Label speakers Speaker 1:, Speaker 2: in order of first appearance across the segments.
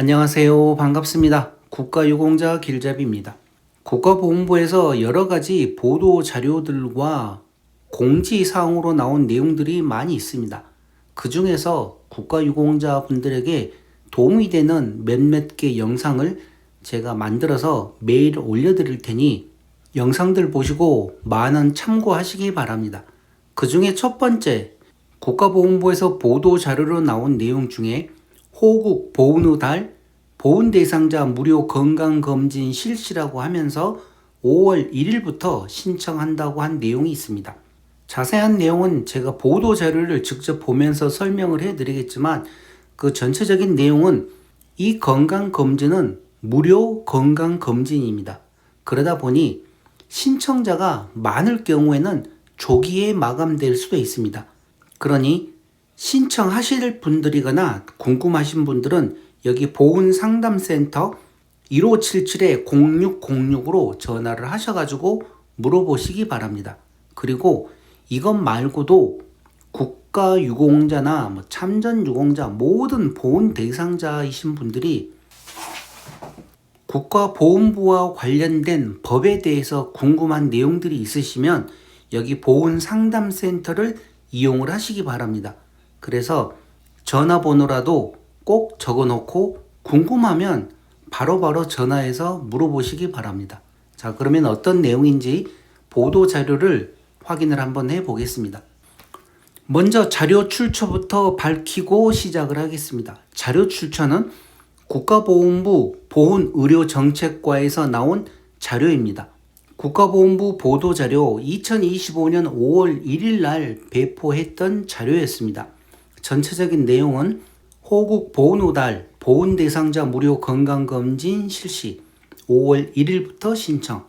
Speaker 1: 안녕하세요. 반갑습니다. 국가유공자 길잡이입니다. 국가보훈부에서 여러 가지 보도 자료들과 공지사항으로 나온 내용들이 많이 있습니다. 그 중에서 국가유공자 분들에게 도움이 되는 몇몇 개 영상을 제가 만들어서 매일 올려드릴 테니 영상들 보시고 많은 참고하시기 바랍니다. 그 중에 첫 번째, 국가보훈부에서 보도 자료로 나온 내용 중에 호국 보훈 후 달 보훈 대상자 무료 건강검진 실시라고 하면서 5월 1일부터 신청한다고 한 내용이 있습니다. 자세한 내용은 제가 보도 자료를 직접 보면서 설명을 해드리겠지만 그 전체적인 내용은 이 건강검진은 무료 건강검진입니다. 그러다 보니 신청자가 많을 경우에는 조기에 마감될 수도 있습니다. 그러니 신청하실 분들이거나 궁금하신 분들은 여기 보훈상담센터 1577-0606으로 전화를 하셔가지고 물어보시기 바랍니다. 그리고 이것 말고도 국가유공자나 참전유공자 모든 보훈 대상자이신 분들이 국가보훈부와 관련된 법에 대해서 궁금한 내용들이 있으시면 여기 보훈상담센터를 이용을 하시기 바랍니다. 그래서 전화번호라도 꼭 적어놓고 궁금하면 바로바로 전화해서 물어보시기 바랍니다. 자, 그러면 어떤 내용인지 보도 자료를 확인을 한번 해보겠습니다. 먼저 자료 출처부터 밝히고 시작을 하겠습니다. 자료 출처는 국가보훈부 보훈의료정책과에서 나온 자료입니다. 국가보훈부 보도자료 2025년 5월 1일 날 배포했던 자료였습니다. 전체적인 내용은 호국 보훈 후 달 보훈 대상자 무료 건강검진 실시 5월 1일부터 신청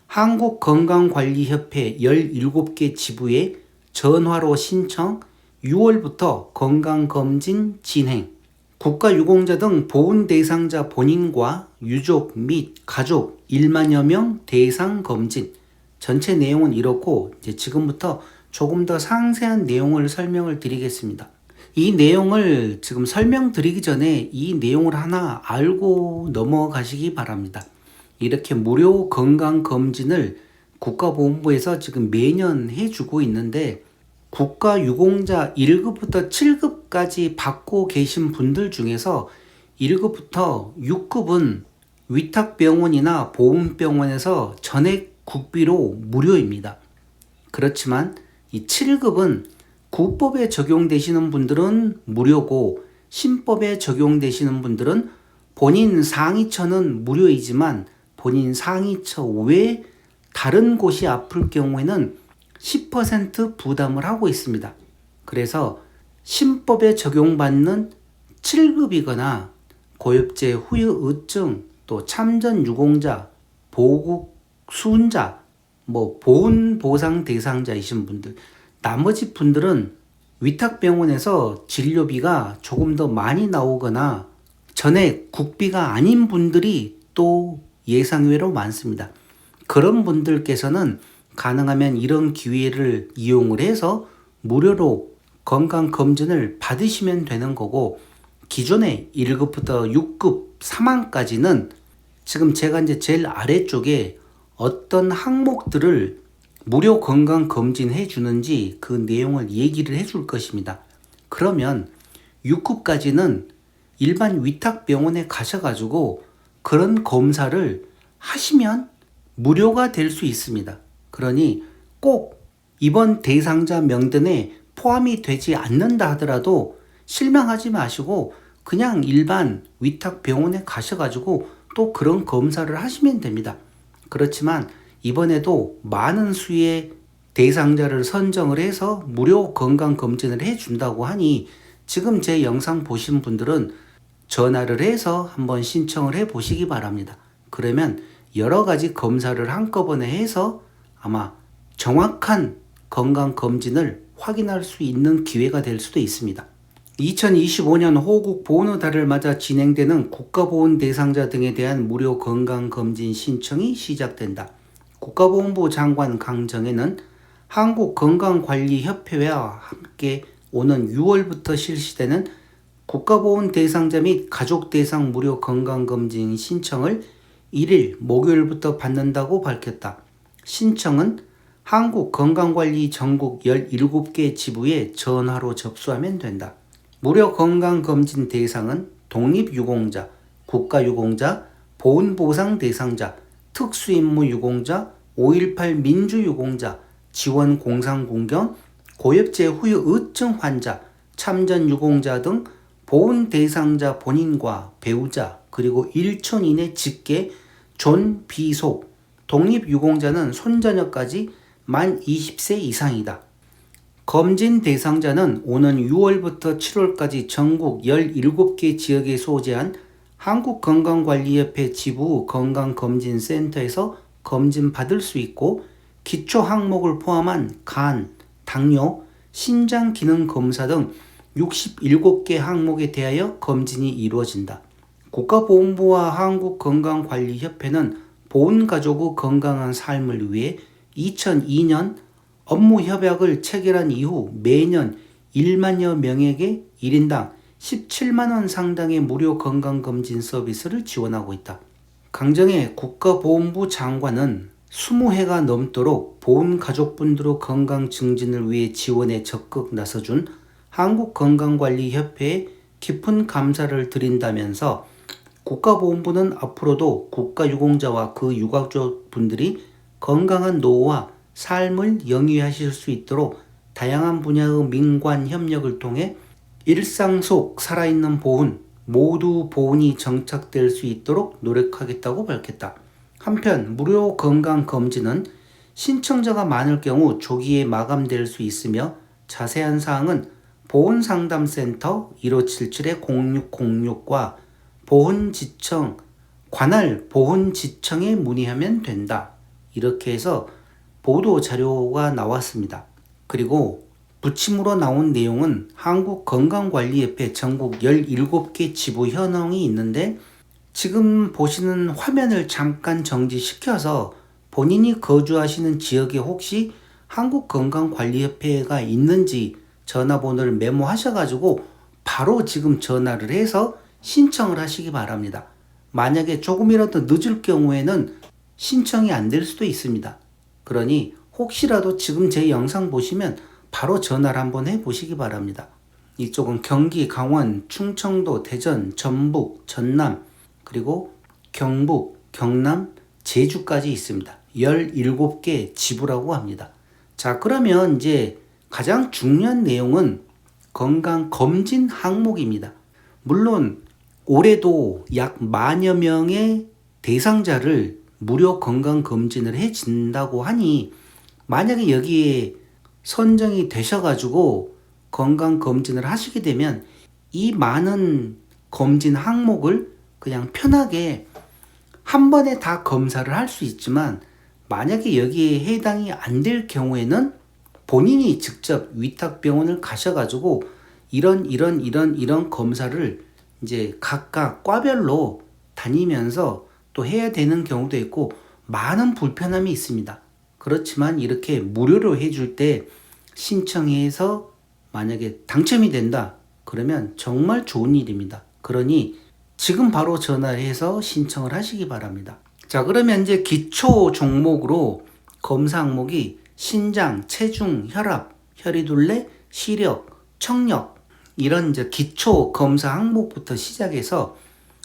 Speaker 1: 한국건강관리협회 17개 지부에 전화로 신청 6월부터 건강검진 진행 국가유공자 등 보훈 대상자 본인과 유족 및 가족 1만여 명 대상 검진 전체 내용은 이렇고 이제 지금부터 조금 더 상세한 내용을 설명을 드리겠습니다. 이 내용을 지금 설명드리기 전에 이 내용을 하나 알고 넘어가시기 바랍니다. 이렇게 무료 건강검진을 국가보훈부에서 지금 매년 해주고 있는데 국가유공자 1급부터 7급까지 받고 계신 분들 중에서 1급부터 6급은 위탁병원이나 보훈병원에서 전액 국비로 무료입니다. 그렇지만 이 7급은 구법에 적용되시는 분들은 무료고 신법에 적용되시는 분들은 본인 상위처는 무료이지만 본인 상위처 외에 다른 곳이 아플 경우에는 10% 부담을 하고 있습니다. 그래서 신법에 적용받는 7급이거나 고엽제 후유의증 또 참전유공자, 보국 수훈자, 보훈 보상 대상자이신 분들 나머지 분들은 위탁병원에서 진료비가 조금 더 많이 나오거나 전액 국비가 아닌 분들이 또 예상외로 많습니다. 그런 분들께서는 가능하면 이런 기회를 이용을 해서 무료로 건강검진을 받으시면 되는 거고 기존의 1급부터 6급 3항까지는 지금 제가 이제 제일 아래쪽에 어떤 항목들을 무료 건강검진 해주는지 그 내용을 얘기를 해줄 것입니다. 그러면 6급까지는 일반 위탁병원에 가셔가지고 그런 검사를 하시면 무료가 될 수 있습니다. 그러니 꼭 이번 대상자 명단에 포함이 되지 않는다 하더라도 실망하지 마시고 그냥 일반 위탁병원에 가셔가지고 또 그런 검사를 하시면 됩니다. 그렇지만 이번에도 많은 수의 대상자를 선정을 해서 무료 건강검진을 해준다고 하니 지금 제 영상 보신 분들은 전화를 해서 한번 신청을 해 보시기 바랍니다. 그러면 여러 가지 검사를 한꺼번에 해서 아마 정확한 건강검진을 확인할 수 있는 기회가 될 수도 있습니다. 2025년 호국 보훈 후 달을 맞아 진행되는 국가보훈 대상자 등에 대한 무료 건강검진 신청이 시작된다. 국가보훈부 장관 강정에는 한국건강관리협회와 함께 오는 6월부터 실시되는 국가보훈 대상자 및 가족 대상 무료 건강검진 신청을 1일 목요일부터 받는다고 밝혔다. 신청은 한국건강관리 전국 17개 지부에 전화로 접수하면 된다. 무료 건강검진 대상은 독립유공자, 국가유공자, 보훈보상 대상자, 특수임무유공자, 5.18 민주유공자, 지원공상공경, 고엽제 후유 의증 환자, 참전유공자 등 보훈 대상자 본인과 배우자 그리고 1촌 이내 직계, 존, 비속, 독립유공자는 손자녀까지 만 20세 이상이다. 검진 대상자는 오는 6월부터 7월까지 전국 17개 지역에 소재한 한국건강관리협회 지부 건강검진센터에서 검진받을 수 있고 기초 항목을 포함한 간, 당뇨, 신장기능검사 등 67개 항목에 대하여 검진이 이루어진다. 국가보훈부와 한국건강관리협회는 보훈가족의 건강한 삶을 위해 2002년 업무협약을 체결한 이후 매년 1만여 명에게 1인당 17만 원 상당의 무료 건강검진 서비스를 지원하고 있다. 강정의 국가보훈부 장관은 20회가 넘도록 보훈가족분들의 건강 증진을 위해 지원에 적극 나서준 한국건강관리협회에 깊은 감사를 드린다면서 국가보훈부는 앞으로도 국가유공자와 그 유가족분들이 건강한 노후와 삶을 영위하실 수 있도록 다양한 분야의 민관 협력을 통해 일상 속 살아있는 보훈, 모두 보훈이 정착될 수 있도록 노력하겠다고 밝혔다. 한편 무료 건강검진은 신청자가 많을 경우 조기에 마감될 수 있으며 자세한 사항은 보훈상담센터 1577-0606과 보훈지청, 관할 보훈지청에 문의하면 된다. 이렇게 해서 보도 자료가 나왔습니다. 그리고 부침으로 나온 내용은 한국건강관리협회 전국 17개 지부 현황이 있는데 지금 보시는 화면을 잠깐 정지시켜서 본인이 거주하시는 지역에 혹시 한국건강관리협회가 있는지 전화번호를 메모하셔가지고 바로 지금 전화를 해서 신청을 하시기 바랍니다. 만약에 조금이라도 늦을 경우에는 신청이 안 될 수도 있습니다. 그러니 혹시라도 지금 제 영상 보시면 바로 전화를 한번 해보시기 바랍니다. 이쪽은 경기, 강원, 충청도, 대전, 전북, 전남, 그리고 경북, 경남, 제주까지 있습니다. 17개 지부라고 합니다. 자, 그러면 이제 가장 중요한 내용은 건강검진 항목입니다. 물론 올해도 약 만여 명의 대상자를 무료 건강검진을 해준다고 하니 만약에 여기에 선정이 되셔가지고 건강검진을 하시게 되면 이 많은 검진 항목을 그냥 편하게 한 번에 다 검사를 할 수 있지만 만약에 여기에 해당이 안 될 경우에는 본인이 직접 위탁병원을 가셔가지고 이런 검사를 이제 각각 과별로 다니면서 또 해야 되는 경우도 있고 많은 불편함이 있습니다. 그렇지만 이렇게 무료로 해줄 때 신청해서 만약에 당첨이 된다 그러면 정말 좋은 일입니다. 그러니 지금 바로 전화해서 신청을 하시기 바랍니다. 자, 그러면 이제 기초 종목으로 검사 항목이 신장, 체중, 혈압, 혈이둘레, 시력, 청력 이런 이제 기초 검사 항목부터 시작해서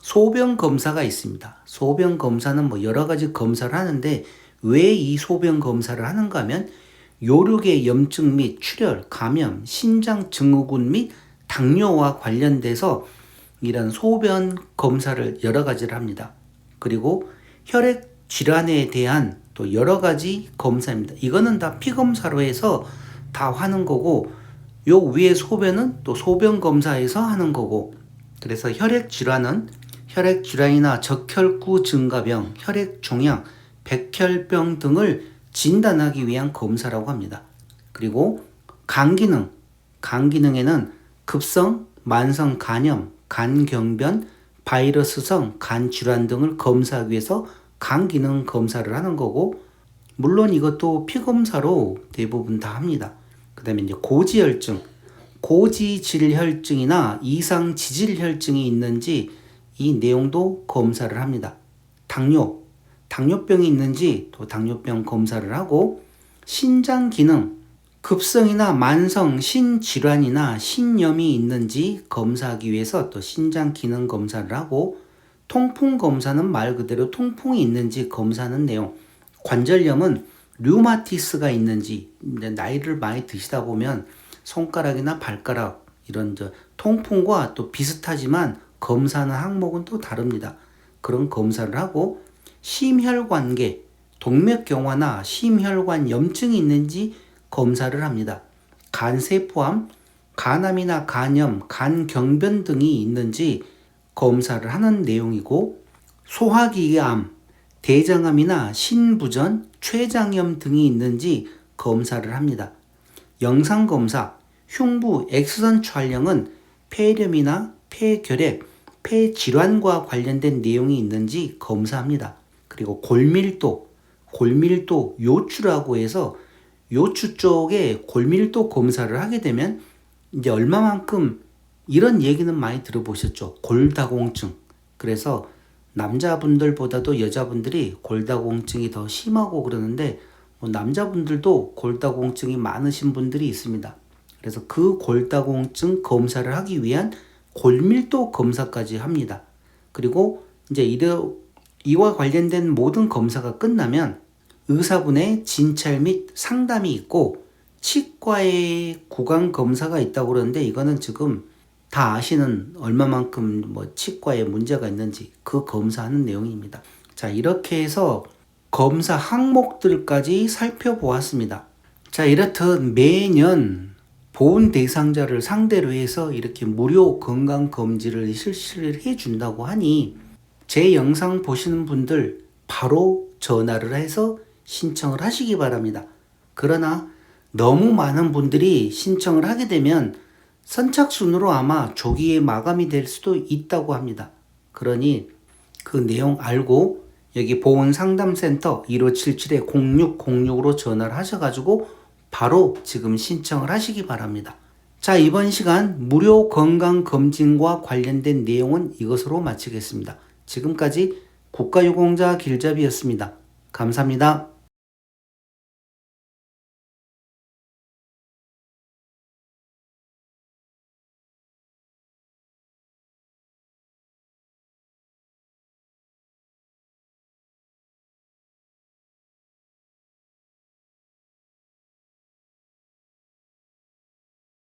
Speaker 1: 소변 검사가 있습니다. 소변 검사는 뭐 여러 가지 검사를 하는데 왜 이 소변 검사를 하는가 하면 요류계 염증 및 출혈, 감염, 신장 증후군 및 당뇨와 관련돼서 이런 소변 검사를 여러 가지를 합니다. 그리고 혈액 질환에 대한 또 여러 가지 검사입니다. 이거는 다 피검사로 해서 다 하는 거고 요 위에 소변은 또 소변 검사에서 하는 거고 그래서 혈액 질환은 혈액 질환이나 적혈구 증가병, 혈액 종양, 백혈병 등을 진단하기 위한 검사라고 합니다. 그리고 간 기능에는 급성, 만성 간염, 간경변, 바이러스성 간 질환 등을 검사하기 위해서 간 기능 검사를 하는 거고 물론 이것도 피검사로 대부분 다 합니다. 그 다음에 이제 고지혈증 고지질혈증이나 이상 지질혈증이 있는지 이 내용도 검사를 합니다. 당뇨병이 있는지 또 당뇨병 검사를 하고, 신장 기능, 급성이나 만성 신질환이나 신염이 있는지 검사하기 위해서 또 신장 기능 검사를 하고, 통풍 검사는 말 그대로 통풍이 있는지 검사하는 내용, 관절염은 류마티스가 있는지, 이제 나이를 많이 드시다 보면 손가락이나 발가락 이런 통풍과 또 비슷하지만 검사하는 항목은 또 다릅니다. 그런 검사를 하고, 심혈관계, 동맥경화나 심혈관 염증이 있는지 검사를 합니다. 간세포암, 간암이나 간염, 간경변 등이 있는지 검사를 하는 내용이고, 소화기계암, 대장암이나 신부전, 췌장염 등이 있는지 검사를 합니다. 영상검사, 흉부 엑스선 촬영은 폐렴이나 폐결핵, 폐질환과 관련된 내용이 있는지 검사합니다. 그리고 골밀도 요추라고 해서 요추 쪽에 골밀도 검사를 하게 되면 이제 얼마만큼, 이런 얘기는 많이 들어보셨죠. 골다공증. 그래서 남자분들보다도 여자분들이 골다공증이 더 심하고 그러는데, 남자분들도 골다공증이 많으신 분들이 있습니다. 그래서 그 골다공증 검사를 하기 위한 골밀도 검사까지 합니다. 그리고 이제 이와 관련된 모든 검사가 끝나면 의사분의 진찰 및 상담이 있고, 치과의 구강 검사가 있다고 그러는데, 이거는 지금 다 아시는 얼마만큼 치과에 문제가 있는지 그 검사하는 내용입니다. 자, 이렇게 해서 검사 항목들까지 살펴보았습니다. 자, 이렇듯 매년 보훈 대상자를 상대로 해서 이렇게 무료 건강검진을 실시를 해준다고 하니, 제 영상 보시는 분들 바로 전화를 해서 신청을 하시기 바랍니다. 그러나 너무 많은 분들이 신청을 하게 되면 선착순으로 아마 조기에 마감이 될 수도 있다고 합니다. 그러니 그 내용 알고 여기 보훈상담센터 1577-0606으로 전화를 하셔가지고 바로 지금 신청을 하시기 바랍니다. 자, 이번 시간 무료 건강검진과 관련된 내용은 이것으로 마치겠습니다. 지금까지 국가유공자 길잡이였습니다. 감사합니다.